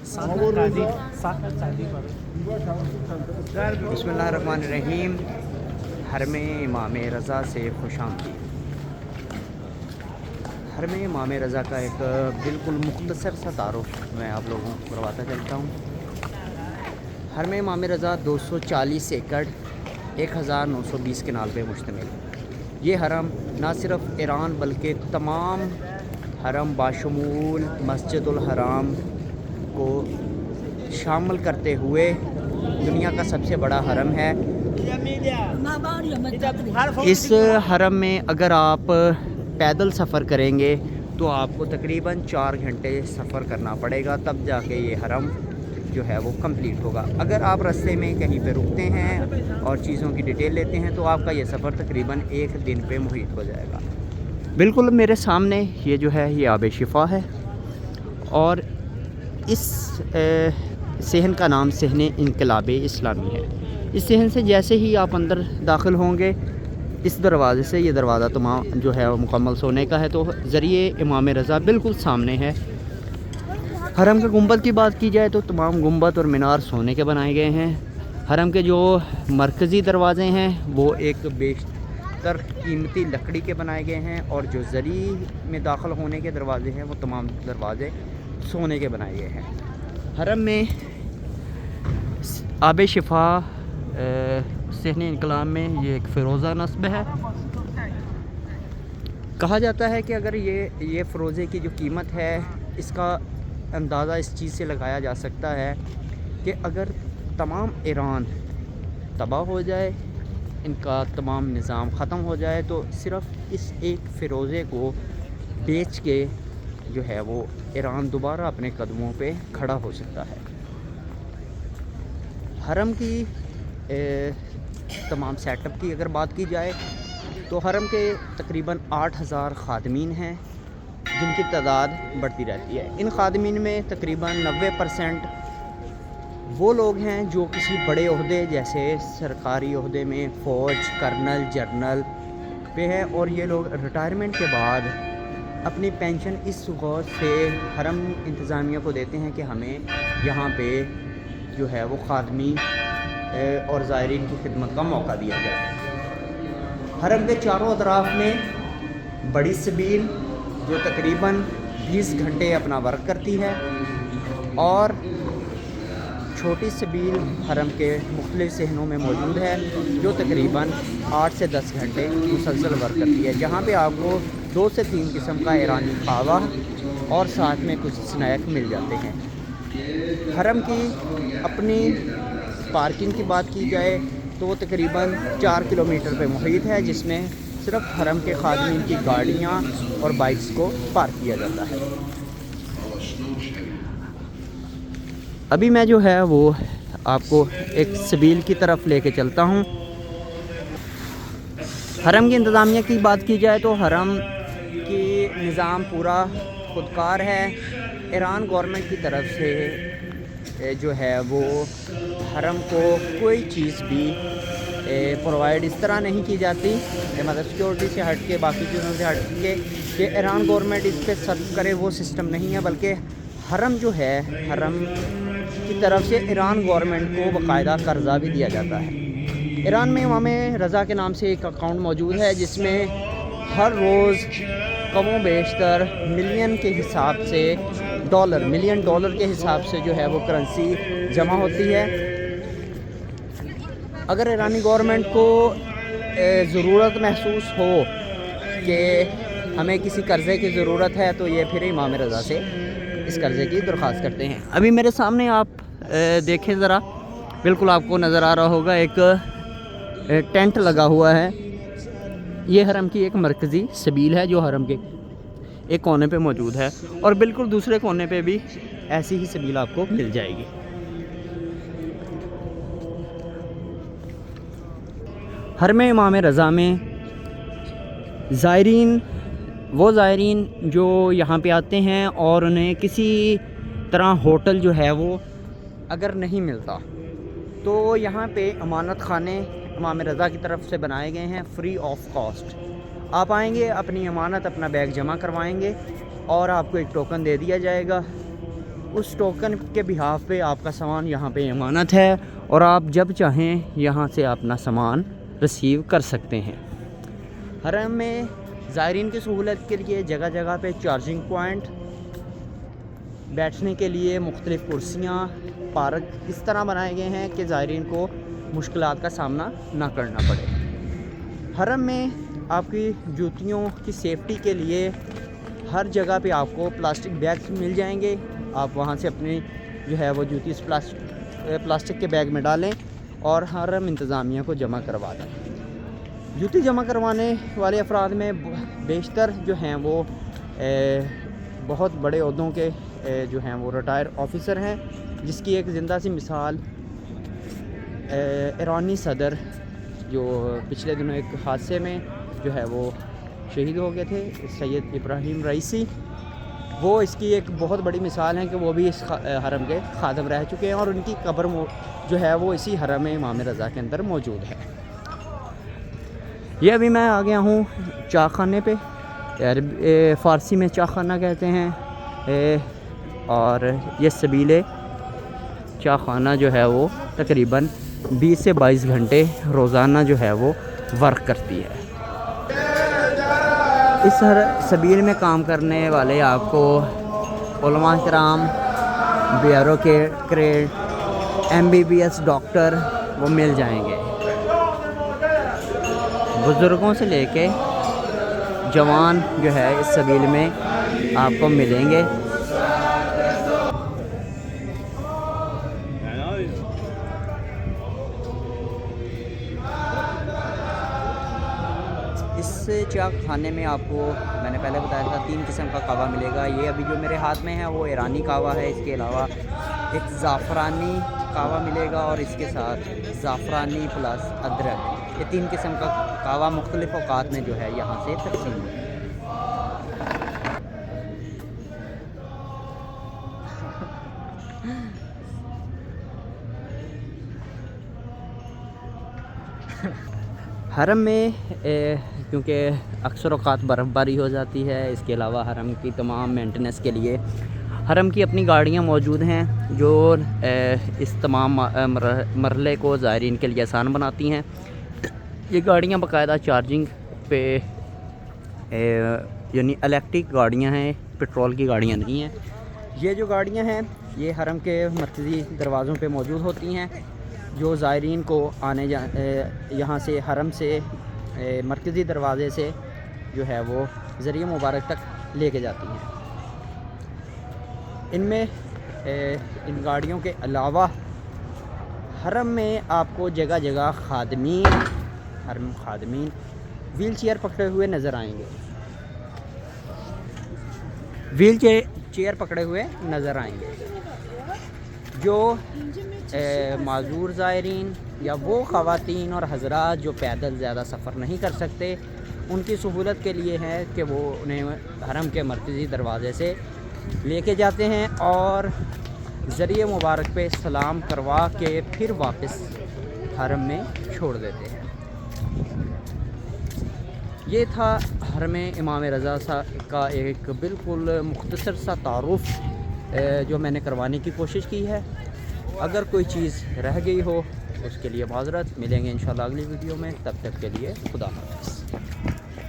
बिस्मिल्लाहिर्रहमानिर्रहीम। हरम इमाम रज़ा से खुशामदीद। हरम इमाम रज़ा का एक बिल्कुल मुख्तसर सा तारुफ मैं आप लोगों को करवाता चलता हूँ। हरम इमाम रज़ा 240 एकड़ 1920 कनाल पे मुश्तमिल। ये हरम ना सिर्फ ईरान बल्कि तमाम हरम बाशमूल मस्जिदुल हराम को शामिल करते हुए दुनिया का सबसे बड़ा हरम है। इस हरम में अगर आप पैदल सफ़र करेंगे तो आपको तकरीबन 4 घंटे सफ़र करना पड़ेगा, तब जाके ये हरम जो है वो कंप्लीट होगा। अगर आप रास्ते में कहीं पे रुकते हैं और चीज़ों की डिटेल लेते हैं तो आपका ये सफ़र तकरीबन 1 दिन पे मुहित हो जाएगा। बिल्कुल मेरे सामने ये जो है ये आब शिफा है और इस सहन का नाम सहन इनकलाब इस्लामी है। इस सहन से जैसे ही आप अंदर दाखिल होंगे इस दरवाज़े से, ये दरवाज़ा तमाम जो है वो मुकम्मल सोने का है, तो ज़रिए इमाम रज़ा बिल्कुल सामने है। हरम के गुंबद की बात की जाए तो तमाम गुंबद और मीनार सोने के बनाए गए हैं। हरम के जो मरकज़ी दरवाज़े हैं वो एक बेशतर कीमती लकड़ी के बनाए गए हैं और जो ज़री में दाखिल होने के दरवाज़े हैं वो तमाम दरवाज़े सोने के बनाए गए हैं। हरम में आब शिफा सहन इनकलाब में ये एक फ़िरोज़ा नस्ब है। कहा जाता है कि अगर ये फ़िरोज़े की जो कीमत है इसका अंदाज़ा इस चीज़ से लगाया जा सकता है कि अगर तमाम ईरान तबाह हो जाए, इनका तमाम निज़ाम ख़त्म हो जाए, तो सिर्फ़ इस एक फ़िरोज़े को बेच के जो है वो ईरान दोबारा अपने कदमों पे खड़ा हो सकता है। हरम की तमाम सेटअप की अगर बात की जाए तो हरम के तकरीबन 8000 खादमीन हैं जिनकी तादाद बढ़ती रहती है। इन खादमीन में तकरीबन 90% वो लोग हैं जो किसी बड़े ओहदे जैसे सरकारी ओहदे में फ़ौज, कर्नल, जर्नल पे है और ये लोग रिटायरमेंट के बाद अपनी पेंशन इस गौर से हरम इंतज़ामिया को देते हैं कि हमें यहाँ पे जो है वो खादमी और ज़ायरीन की खिदमत का मौका दिया जाए। हरम के चारों अतराफ़ में बड़ी सबील जो तकरीबन 20 घंटे अपना वर्क करती है और छोटी सबील हरम के मुख्तलिफ़ सहनों में मौजूद है जो तकरीबन 8 से 10 घंटे मुसलसल वर्क करती है, जहाँ पे आपको 2 से 3 किस्म का ईरानी खावा और साथ में कुछ स्नैक मिल जाते हैं। हरम की अपनी पार्किंग की बात की जाए तो वो तकरीबन 4 किलोमीटर पे मुहित है, जिसमें सिर्फ हरम के खादमीन की गाड़ियाँ और बाइक्स को पार्क किया जाता है। अभी मैं जो है वो आपको एक सबील की तरफ लेके चलता हूँ। हरम की इंतज़ामिया की बात की जाए तो हरम की निज़ाम पूरा खुदकार है। ईरान गवर्नमेंट की तरफ से जो है वो हरम को कोई चीज़ भी प्रोवाइड इस तरह नहीं की जाती, मतलब सिक्योरिटी से हट के, बाकी चीज़ों से हट के कि ईरान गवर्नमेंट इस पर सर्व करे, वो सिस्टम नहीं है। बल्कि हरम जो है, हरम की तरफ से ईरान गवर्नमेंट को बाकायदा कर्जा भी दिया जाता है। ईरान में इमाम रज़ा के नाम से एक अकाउंट मौजूद है जिसमें हर रोज़ कमो बेशतर मिलियन के हिसाब से मिलियन डॉलर के हिसाब से जो है वो करेंसी जमा होती है। अगर ईरानी गवर्नमेंट को ज़रूरत महसूस हो कि हमें किसी कर्ज़े की ज़रूरत है तो ये फिर इमाम रज़ा से इस कर्ज़े की दरख्वास्त करते हैं। अभी मेरे सामने आप देखें ज़रा, बिल्कुल आपको नज़र आ रहा होगा एक टेंट लगा हुआ है। ये हरम की एक मरकज़ी सबील है जो हरम के एक कोने पे मौजूद है और बिल्कुल दूसरे कोने पे भी ऐसी ही सबील आपको मिल जाएगी। हरम इमाम रज़ा में वो ज़ायरीन जो यहाँ पे आते हैं और उन्हें किसी तरह होटल जो है वो अगर नहीं मिलता तो यहाँ पे अमानत खाने इमाम रज़ा की तरफ से बनाए गए हैं फ्री ऑफ कॉस्ट। आप आएंगे, अपनी अमानत, अपना बैग जमा करवाएंगे और आपको एक टोकन दे दिया जाएगा اس ٹوکن کے بہاف پہ آپ کا سامان یہاں پہ امانت ہے اور آپ جب چاہیں یہاں سے اپنا سامان ریسیو کر سکتے ہیں۔ حرم میں زائرین کی سہولت کے لیے جگہ جگہ پہ چارجنگ پوائنٹ، بیٹھنے کے لیے مختلف کرسیاں، پارک اس طرح بنائے گئے ہیں کہ زائرین کو مشکلات کا سامنا نہ کرنا پڑے۔ حرم میں آپ کی جوتیوں کی سیفٹی کے لیے ہر جگہ پہ آپ کو پلاسٹک بیگز مل جائیں گے، آپ وہاں سے اپنی جو ہے وہ جوتی اس پلاسٹک کے بیگ میں ڈالیں اور حرم انتظامیہ کو جمع کروا دیں۔ جوتی جمع کروانے والے افراد میں بیشتر جو ہیں وہ بہت بڑے عہدوں کے جو ہیں وہ ریٹائر آفیسر ہیں، جس کی ایک زندہ سی مثال ایرانی صدر جو پچھلے دنوں ایک حادثے میں جو ہے وہ شہید ہو گئے تھے، سید ابراہیم رئیسی، وہ اس کی ایک بہت بڑی مثال ہیں کہ وہ بھی اس حرم کے خادم رہ چکے ہیں اور ان کی قبر جو ہے وہ اسی حرم امام رضا کے اندر موجود ہے۔ یہ ابھی میں آ گیا ہوں چاہ خانے پہ، فارسی میں چاہ خانہ کہتے ہیں، اور یہ سبیل چاہ خانہ جو ہے وہ تقریباً 20 سے 22 گھنٹے روزانہ جو ہے وہ ورک کرتی ہے۔ اس سبیل میں کام کرنے والے آپ کو علماء کرام، بیوروکریٹ، MBBS ڈاکٹر وہ مل جائیں گے، بزرگوں سے لے کے جوان جو ہے اس سبیل میں آپ کو ملیں گے۔ اس چاہ خانے میں آپ کو میں نے پہلے بتایا تھا 3 قسم کا قہوہ ملے گا۔ یہ ابھی جو میرے ہاتھ میں ہے وہ ایرانی قہوہ ہے، اس کے علاوہ ایک زعفرانی قہوہ ملے گا اور اس کے ساتھ زعفرانی پلس ادرک، یہ 3 قسم کا قہوہ مختلف اوقات میں جو ہے یہاں سے تقسیم ہے۔ حرم میں کیونکہ اکثر اوقات برف باری ہو جاتی ہے، اس کے علاوہ حرم کی تمام مینٹیننس کے لیے حرم کی اپنی گاڑیاں موجود ہیں جو اس تمام مرحلے کو زائرین کے لیے آسان بناتی ہیں۔ یہ گاڑیاں باقاعدہ چارجنگ پہ یعنی الیکٹرک گاڑیاں ہیں، پیٹرول کی گاڑیاں نہیں ہیں۔ یہ جو گاڑیاں ہیں یہ حرم کے مرکزی دروازوں پہ موجود ہوتی ہیں، جو زائرین کو یہاں سے حرم سے مرکزی دروازے سے جو ہے وہ ذریعہ مبارک تک لے کے جاتی ہیں۔ ان میں ان گاڑیوں کے علاوہ حرم میں آپ کو جگہ جگہ حرم خادمین ویل چیئر پکڑے ہوئے نظر آئیں گے، ویل چیئر پکڑے ہوئے نظر آئیں گے، جو معذور زائرین یا وہ خواتین اور حضرات جو پیدل زیادہ سفر نہیں کر سکتے، ان کی سہولت کے لیے ہے کہ وہ انہیں حرم کے مرکزی دروازے سے لے کے جاتے ہیں اور ذریعہ مبارک پہ سلام کروا کے پھر واپس حرم میں چھوڑ دیتے ہیں۔ یہ تھا حرم امام رضا کا ایک بالکل مختصر سا تعارف جو میں نے کروانے کی کوشش کی ہے۔ اگر کوئی چیز رہ گئی ہو اس کے لیے معذرت، ملیں گے انشاءاللہ اگلی ویڈیو میں، تب تک کے لیے خدا حافظ۔